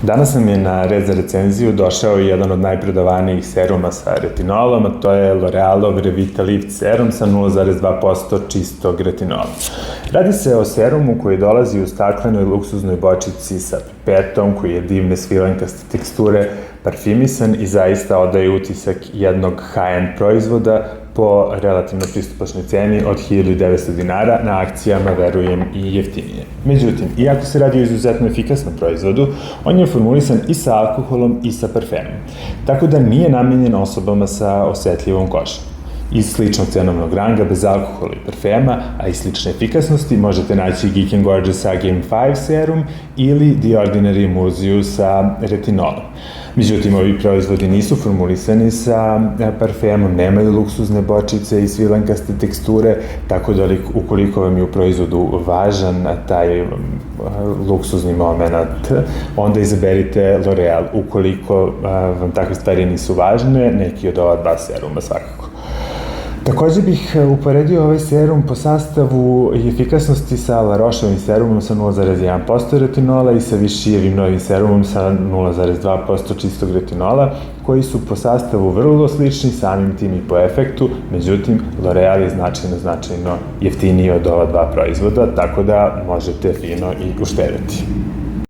Danas nam je na red za recenziju došao jedan od najprodavanijih seruma sa retinolom, a to je L'Orealov Revitalift serum sa 0,2% čistog retinola. Radi se o serumu koji dolazi u staklenoj luksuznoj bočici sa pipetom, koji je divne svilenkaste teksture, parfimisan i zaista odaje utisak jednog high-end proizvoda po relativno pristupačnoj ceni od 1900 dinara, na akcijama, verujem, i jeftinije. Međutim, iako se radi o izuzetno efikasnom proizvodu, on je formulisan i sa alkoholom i sa parfemom, tako da nije namenjen osobama sa osetljivom kožom. Iz sličnog cenovnog ranga, bez alkohola i parfema, a i slične efikasnosti, možete naći Geek & Gorgeous Again 5 serum ili The Ordinary Emulsiju sa retinolom. Međutim, ovi proizvodi nisu formulisani sa parfemom, nemaju luksuzne bočice i svilenkaste teksture, tako da ukoliko vam je u proizvodu važan taj luksuzni moment, onda izaberite L'Oreal. Ukoliko vam takve stvari nisu važne, neki od ova dva seruma svakako. Takođe bih uporedio ovaj serum po sastavu i efikasnosti sa La Rocheovim serumom sa 0,1% retinola i sa Vichyjevim novim serumom sa 0,2% čistog retinola, koji su po sastavu vrlo slični, samim tim i po efektu, međutim, L'Oreal je značajno jeftiniji od ova dva proizvoda, tako da možete fino i uštedeti.